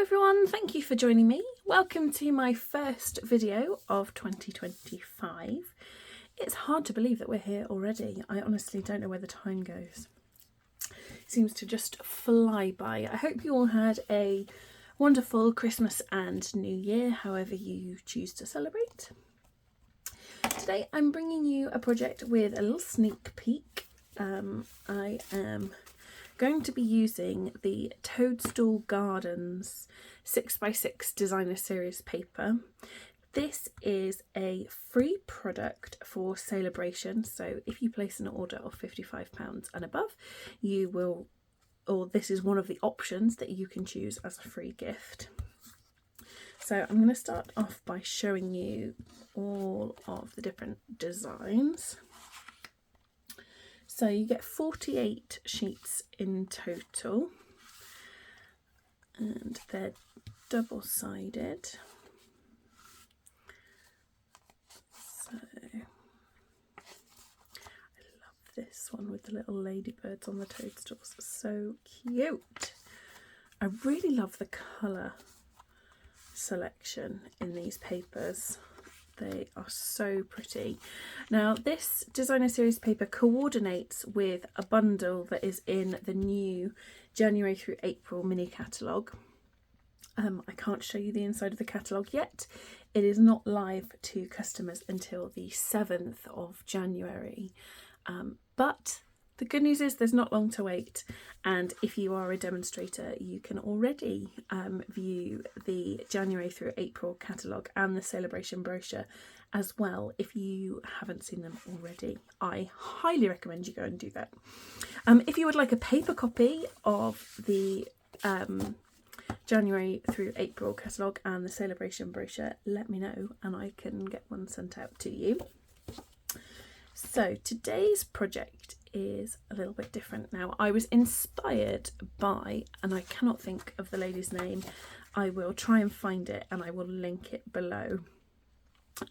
everyone, thank you for joining me. Welcome to my first video of 2025. It's hard to believe that we're here already. I honestly don't know where the time goes. It seems to just fly by. I hope you all had a wonderful Christmas and New Year, however you choose to celebrate. Today I'm bringing you a project with a little sneak peek. I am going to be using the Toadstool Gardens 6x6 designer series paper. This is a free product for Celebration, so if you place an order of £55 and above, you will, or this is one of the options that you can choose as a free gift. So I'm going to start off by showing you all of the different designs. So you get 48 sheets in total, and they're double-sided. So I love this one with the little ladybirds on the toadstools. So cute. I really love the colour selection in these papers. They are so pretty. Now this designer series paper coordinates with a bundle that is in the new January through April mini catalogue. I can't show you the inside of the catalogue yet. It is not live to customers until the 7th of January. But the good news is there's not long to wait, and if you are a demonstrator you can already view the January through April catalogue and the Celebration brochure as well if you haven't seen them already. I highly recommend you go and do that. If you would like a paper copy of the January through April catalogue and the Celebration brochure, let me know and I can get one sent out to you. So today's project is a little bit different. Now I was inspired by, and I cannot think of the lady's name, I will try and find it and I will link it below.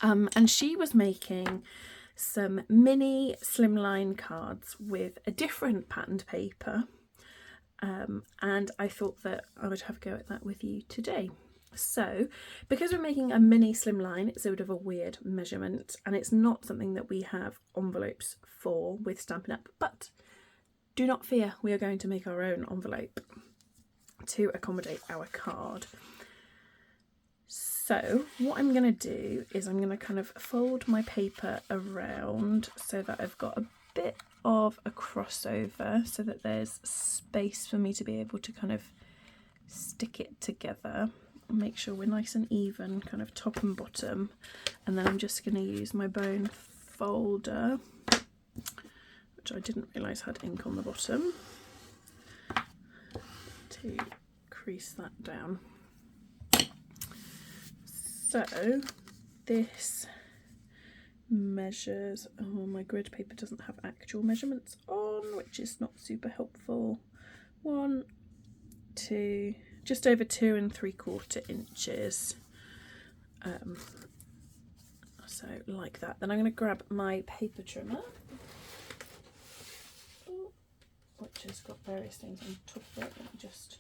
And she was making some mini slimline cards with a different patterned paper, and I thought that I would have a go at that with you today. So because we're making a mini slimline, it's a bit of a weird measurement and it's not something that we have envelopes for with Stampin' Up, but do not fear, we are going to make our own envelope to accommodate our card. So what I'm going to do is I'm going to kind of fold my paper around so that I've got a bit of a crossover so that there's space for me to be able to kind of stick it together. Make sure we're nice and even, kind of top and bottom, and then I'm just going to use my bone folder, which I didn't realise had ink on the bottom, to crease that down. So this measures, oh, my grid paper doesn't have actual measurements on, which is not super helpful. 1, 2, just over 2 3/4 inches. So like that. Then I'm going to grab my paper trimmer, which has got various things on top of it. Let me just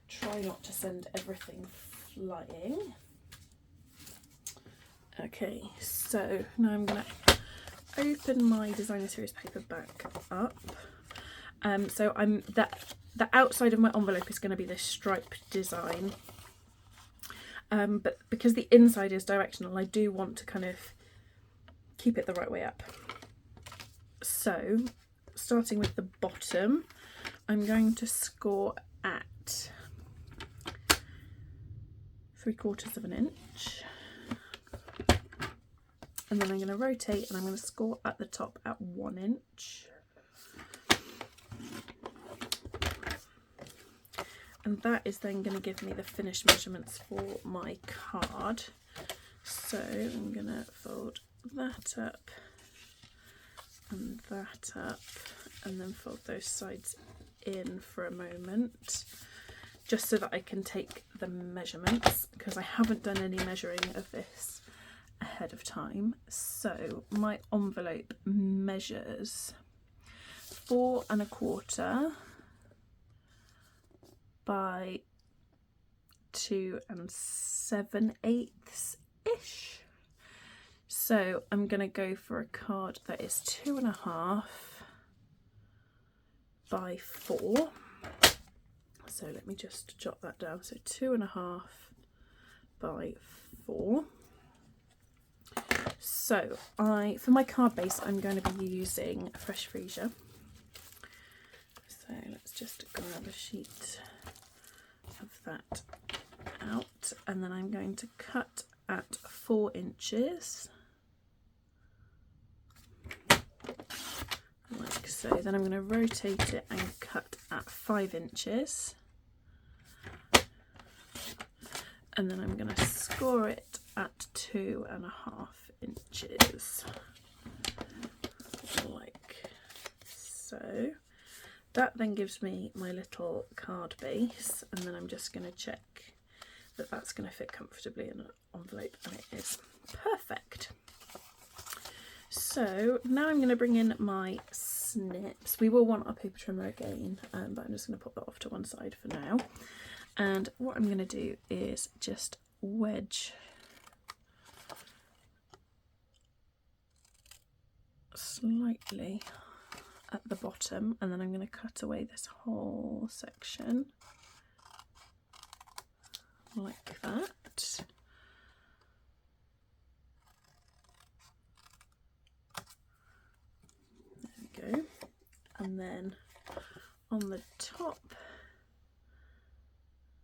try not to send everything flying. Okay, so now I'm going to open my designer series paper back up. So the outside of my envelope is going to be this striped design, but because the inside is directional, I do want to kind of keep it the right way up. So starting with the bottom, I'm going to score at 3/4 inch, and then I'm going to rotate and I'm going to score at the top at 1 inch. And that is then going to give me the finished measurements for my card. So I'm going to fold that up and that up, and then fold those sides in for a moment, just so that I can take the measurements, because I haven't done any measuring of this ahead of time. So my envelope measures 4 1/4 by 2 7/8 ish. So I'm going to go for a card that is 2.5 by 4. So let me just jot that down. So 2.5 by 4. So for my card base, I'm going to be using Fresh Freesia. So let's just grab a sheet of that out, and then I'm going to cut at 4 inches, like so. Then I'm going to rotate it and cut at 5 inches, and then I'm going to score it at 2.5 inches, like so. That then gives me my little card base, and then I'm just going to check that that's going to fit comfortably in an envelope, and it is perfect. So now I'm going to bring in my snips. We will want our paper trimmer again, but I'm just going to pop that off to one side for now. And what I'm going to do is just wedge slightly at the bottom, and then I'm going to cut away this whole section like that. There we go. And then on the top,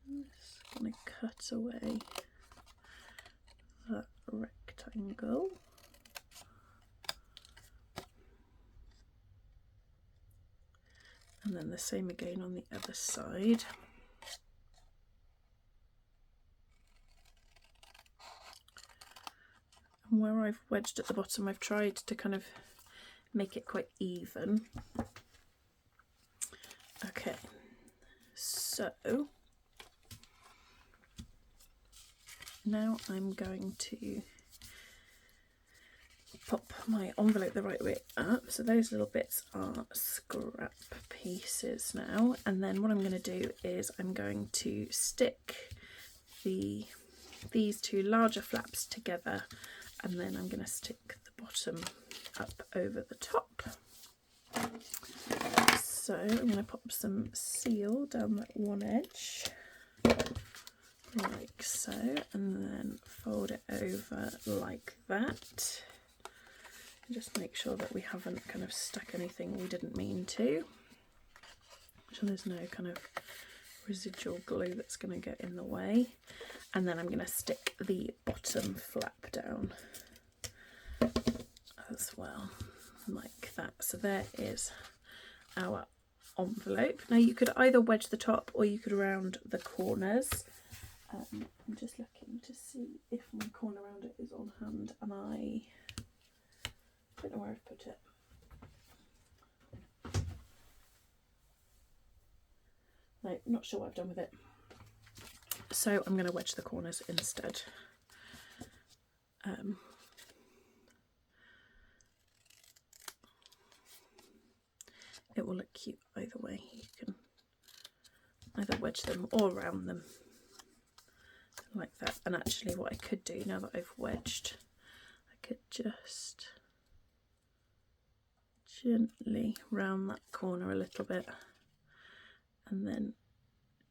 I'm just going to cut away that rectangle. And then the same again on the other side. And where I've wedged at the bottom, I've tried to kind of make it quite even. Okay, so now I'm going to pop my envelope the right way up. So those little bits are scrap pieces now, and then what I'm going to do is I'm going to stick these two larger flaps together, and then I'm going to stick the bottom up over the top. So I'm going to pop some seal down that one edge like so, and then fold it over like that. Just make sure that we haven't kind of stuck anything we didn't mean to, so there's no kind of residual glue that's going to get in the way. And then I'm going to stick the bottom flap down as well, like that. So there is our envelope. Now you could either wedge the top or you could round the corners. I'm just looking to see if my corner rounder is on hand, and I don't know where I've put it. No, not sure what I've done with it. So I'm going to wedge the corners instead. It will look cute either way. You can either wedge them or round them like that. And actually what I could do, now that I've wedged, I could just gently round that corner a little bit, and then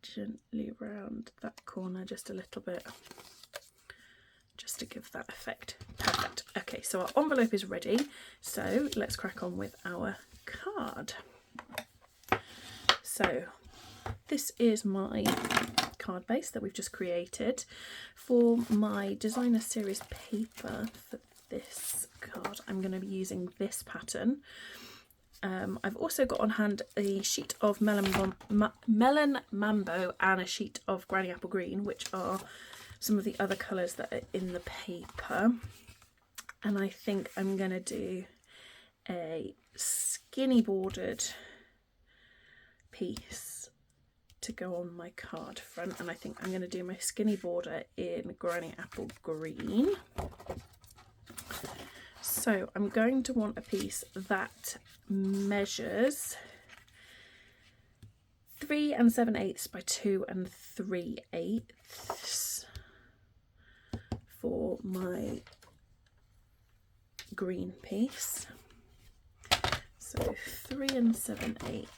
gently round that corner just a little bit, just to give that effect. Perfect. Okay, so our envelope is ready, so let's crack on with our card. So this is my card base that we've just created. For my designer series paper for this card, I'm going to be using this pattern. I've also got on hand a sheet of Melon Mambo and a sheet of Granny Apple Green, which are some of the other colours that are in the paper. And I think I'm going to do a skinny bordered piece to go on my card front, and I think I'm going to do my skinny border in Granny Apple Green. So I'm going to want a piece that measures 3 7/8 by 2 3/8 for my green piece. So 3 7/8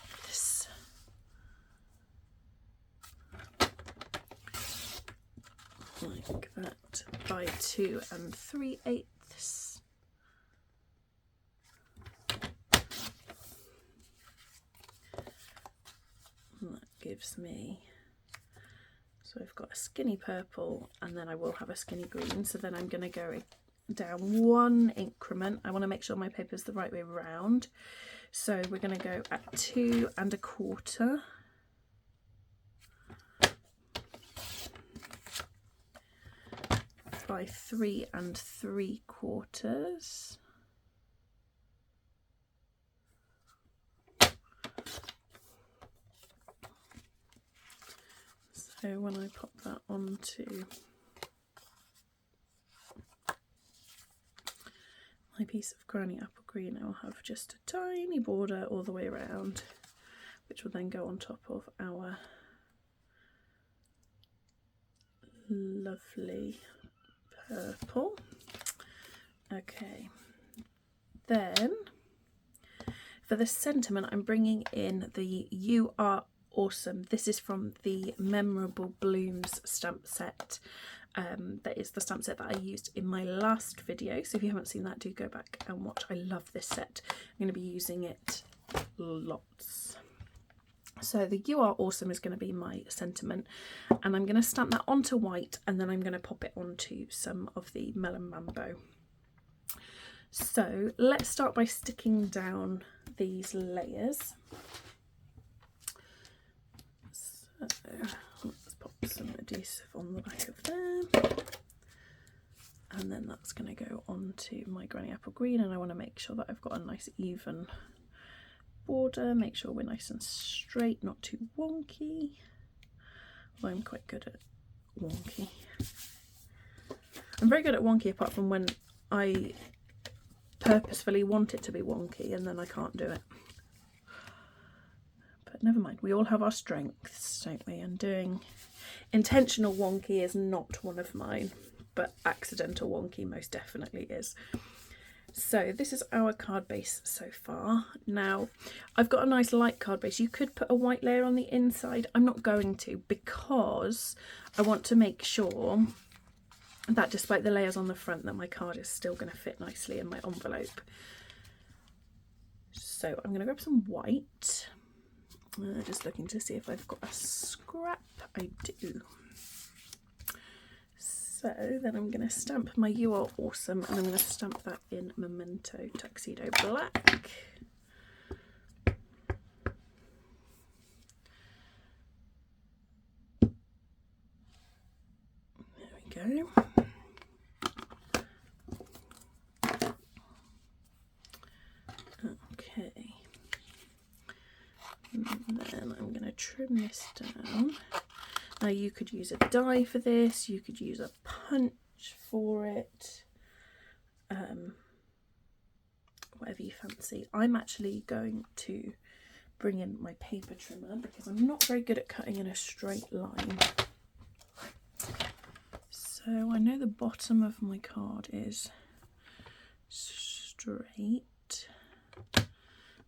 like that by 2 3/8. And that gives me, so I've got a skinny purple and then I will have a skinny green, so then I'm going to go down 1 increment. I want to make sure my paper is the right way round, so we're going to go at 2 1/4 by 3 3/4. So when I pop that onto my piece of Granny Apple Green, I'll have just a tiny border all the way around, which will then go on top of our lovely purple. Okay, then for the sentiment, I'm bringing in the You Are Awesome. This is from the Memorable Blooms stamp set. That is the stamp set that I used in my last video, so if you haven't seen that, do go back and watch. I love this set. I'm going to be using it lots. So the You Are Awesome is going to be my sentiment, and I'm going to stamp that onto white, and then I'm going to pop it onto some of the Melon Mambo. So let's start by sticking down these layers. So let's pop some adhesive on the back of there, and then that's going to go onto my Granny Apple Green, and I want to make sure that I've got a nice even border, make sure we're nice and straight, not too wonky. Although I'm quite good at wonky. I'm very good at wonky, apart from when I purposefully want it to be wonky and then I can't do it. But never mind, we all have our strengths, don't we? And doing intentional wonky is not one of mine, but accidental wonky most definitely is. So this is our card base so far. Now I've got a nice light card base. You could put a white layer on the inside. I'm not going to, because I want to make sure that despite the layers on the front, that my card is still going to fit nicely in my envelope. So I'm going to grab some white. Just looking to see if I've got a scrap. I do. So then I'm going to stamp my You Are Awesome, and I'm going to stamp that in Memento Tuxedo Black. There we go. Okay. And then I'm going to trim this down. Now you could use a die for this, you could use a punch for it, whatever you fancy. I'm actually going to bring in my paper trimmer because I'm not very good at cutting in a straight line. So I know the bottom of my card is straight,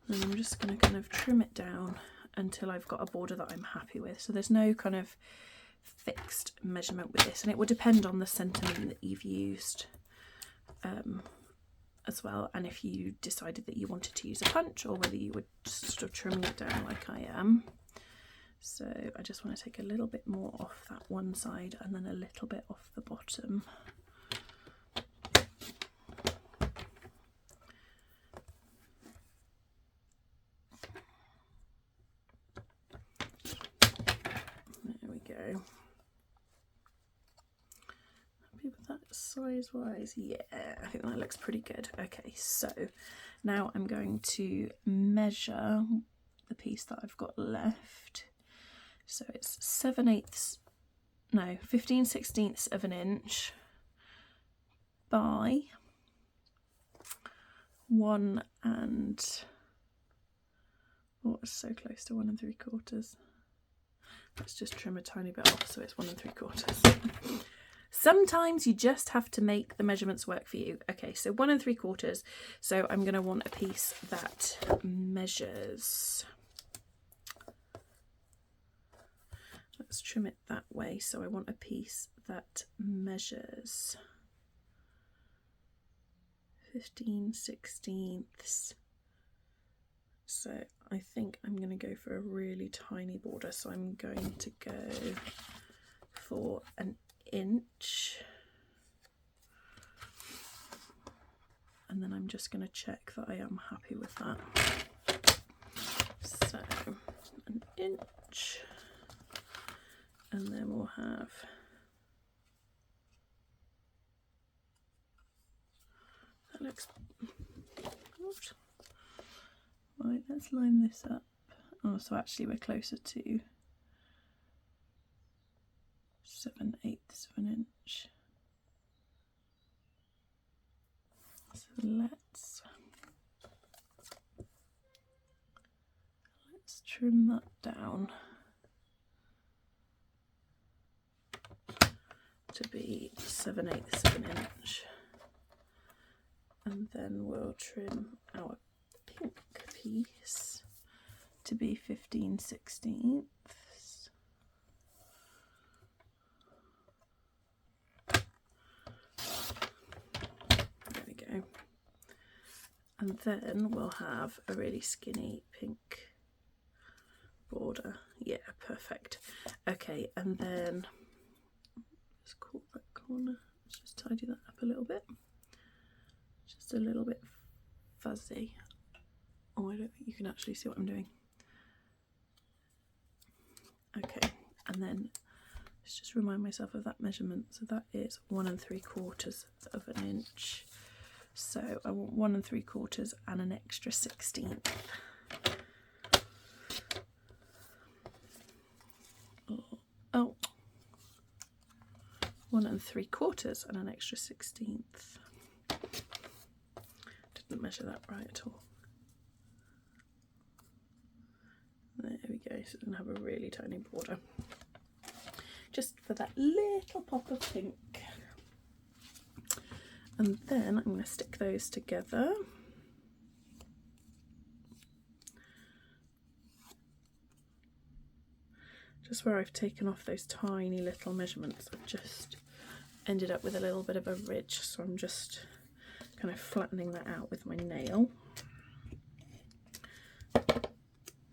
and I'm just going to kind of trim it down until I've got a border that I'm happy with. So there's no kind of fixed measurement with this, and it would depend on the sentiment that you've used as well, and if you decided that you wanted to use a punch or whether you would just sort of trim it down like I am. So I just want to take a little bit more off that one side and then a little bit off the bottom. Go. Happy with that size wise? Yeah, I think that looks pretty good. Okay, so now I'm going to measure the piece that I've got left. So it's 15/16 of an inch by 1 and, oh, it's so close to 1 3/4. Let's just trim a tiny bit off so it's 1 3/4. Sometimes you just have to make the measurements work for you. Okay, so 1 3/4. So I'm going to want a piece that measures. Let's trim it that way. So I want a piece that measures 15/16. So I think I'm going to go for a really tiny border. So I'm going to go for an inch. And then I'm just going to check that I am happy with that. So an inch. And then we'll have that looks good. Right, let's line this up. Oh, so actually we're closer to 7/8 of an inch. So let's trim that down to be 7/8 of an inch, and then we'll trim our pink piece to be 15/16. There we go. And then we'll have a really skinny pink border. Yeah, perfect. Okay, and then let's call that corner. Let's just tidy that up a little bit. Just a little bit fuzzy. Oh, I don't think you can actually see what I'm doing. Okay, and then let's just remind myself of that measurement. So that is 1 3/4 of an inch. So I want 1 3/4 and an extra 16th. Oh, 1 3/4 and an extra 16th. Didn't measure that right at all. There we go, so it's going to have a really tiny border. Just for that little pop of pink. And then I'm going to stick those together. Just where I've taken off those tiny little measurements, I've just ended up with a little bit of a ridge, so I'm just kind of flattening that out with my nail.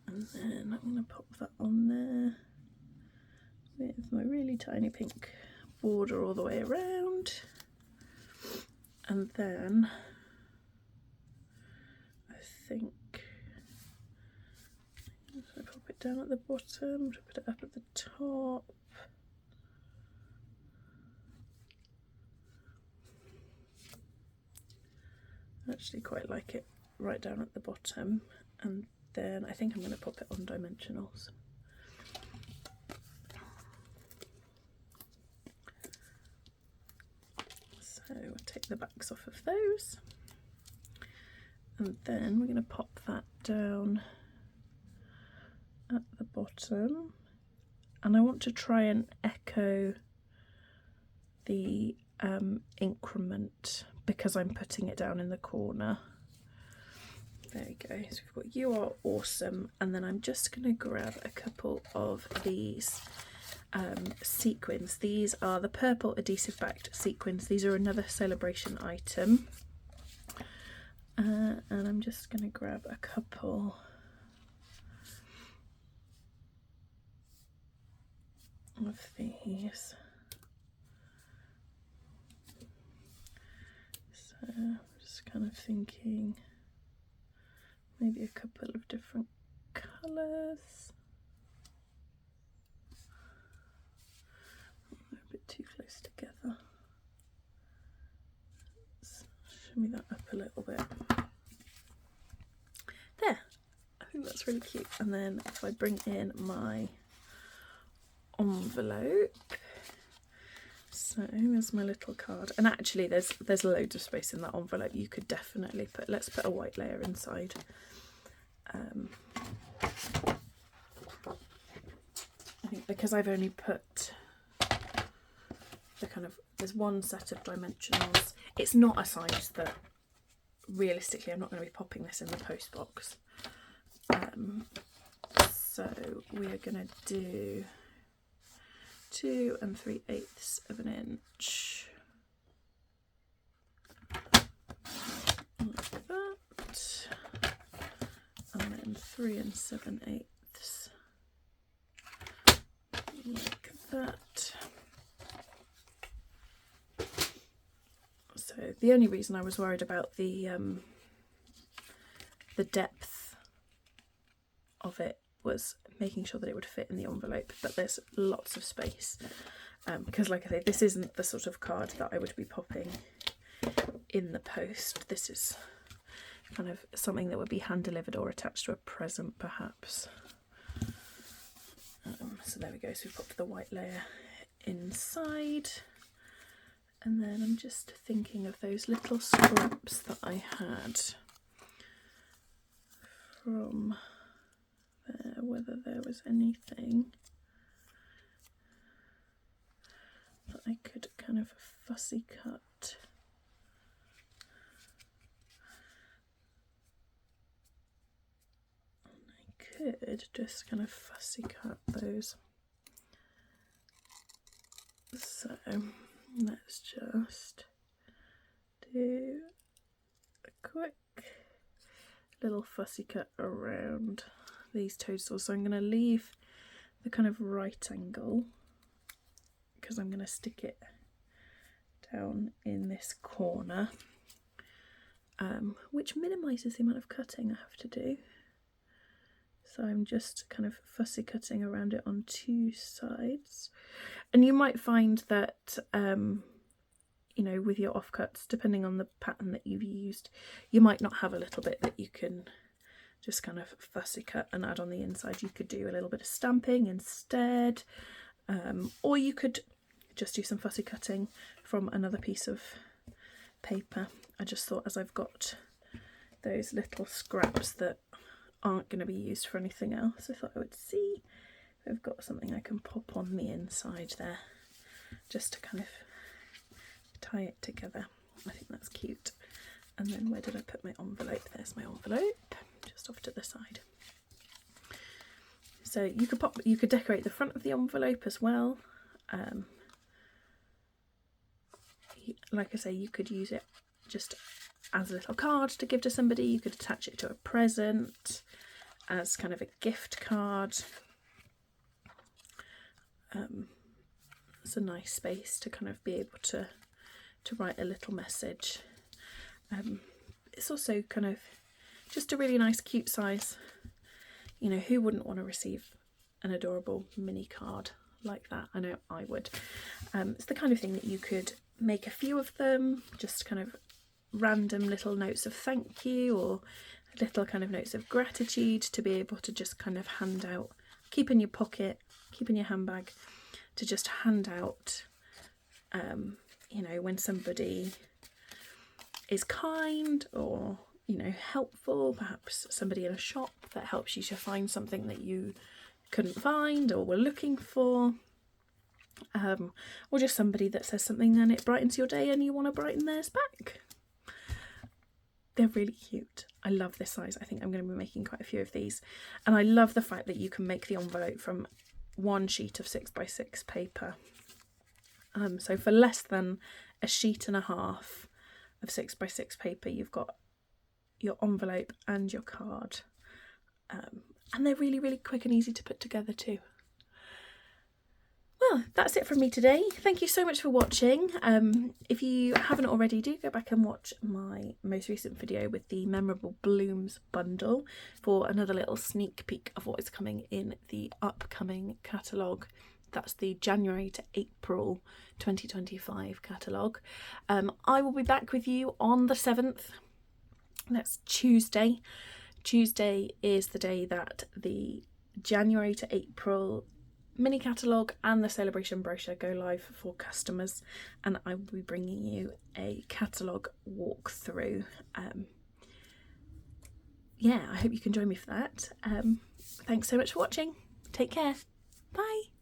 And then I'm going to pop that on there with my really tiny pink border all the way around. And then I think if I pop it down at the bottom, to put it up at the top. I actually quite like it right down at the bottom, and then I think I'm going to pop it on dimensionals. So I'll take the backs off of those, and then we're going to pop that down at the bottom, and I want to try and echo the increment because I'm putting it down in the corner. There we go. So we've got "You Are Awesome," and then I'm just going to grab a couple of these sequins. These are the purple adhesive backed sequins. These are another celebration item, and I'm just going to grab a couple of these. So I'm just kind of thinking maybe a couple of different colours. They're a bit too close together. Let's shimmy that up a little bit. There, I think that's really cute. And then if I bring in my envelope, so here's my little card, and actually there's loads of space in that envelope. You could definitely put, let's put a white layer inside. I think because I've only put the kind of, there's one set of dimensionals. It's not a size that realistically I'm not going to be popping this in the post box. So we are going to do 2 3/8 of an inch. Like that. And then 3 7/8. Like that. So the only reason I was worried about the depth of it was making sure that it would fit in the envelope, but there's lots of space because, like I say, this isn't the sort of card that I would be popping in the post. This is kind of something that would be hand delivered or attached to a present perhaps. So there we go, so we've popped the white layer inside, and then I'm just thinking of those little scraps that I had from there, whether there was anything that I could kind of fussy cut. Could just kind of fussy cut those. So let's just do a quick little fussy cut around these toadstools. So I'm going to leave the kind of right angle because I'm going to stick it down in this corner, which minimises the amount of cutting I have to do. So I'm just kind of fussy cutting around it on 2 sides. And you might find that, you know, with your offcuts, depending on the pattern that you've used, you might not have a little bit that you can just kind of fussy cut and add on the inside. You could do a little bit of stamping instead, or you could just do some fussy cutting from another piece of paper. I just thought, as I've got those little scraps that aren't going to be used for anything else, I thought I would see if I've got something I can pop on the inside there just to kind of tie it together. I think that's cute. And then where did I put my envelope? There's my envelope, just off to the side. So you could decorate the front of the envelope as well. Like I say, you could use it just as a little card to give to somebody. You could attach it to a present as kind of a gift card. It's a nice space to kind of be able to write a little message. It's also kind of just a really nice cute size. You know, who wouldn't want to receive an adorable mini card like that? I know I would. It's the kind of thing that you could make a few of them, just kind of random little notes of thank you or little kind of notes of gratitude to be able to just kind of hand out, keep in your pocket, keep in your handbag, to just hand out, you know, when somebody is kind or, you know, helpful, perhaps somebody in a shop that helps you to find something that you couldn't find or were looking for, or just somebody that says something and it brightens your day and you want to brighten theirs back. They're really cute. I love this size. I think I'm going to be making quite a few of these. And I love the fact that you can make the envelope from one sheet of 6x6 paper. So for less than a sheet and a half of 6x6 paper, you've got your envelope and your card. And they're really, really quick and easy to put together too. Well, that's it from me today. Thank you so much for watching. If you haven't already, do go back and watch my most recent video with the Memorable Blooms bundle for another little sneak peek of what is coming in the upcoming catalogue. That's the January to April 2025 catalogue. I will be back with you on the 7th. That's Tuesday. Tuesday is the day that the January to April mini catalogue and the celebration brochure go live for customers, and I will be bringing you a catalogue walkthrough. Yeah, I hope you can join me for that. Thanks so much for watching. Take care. Bye.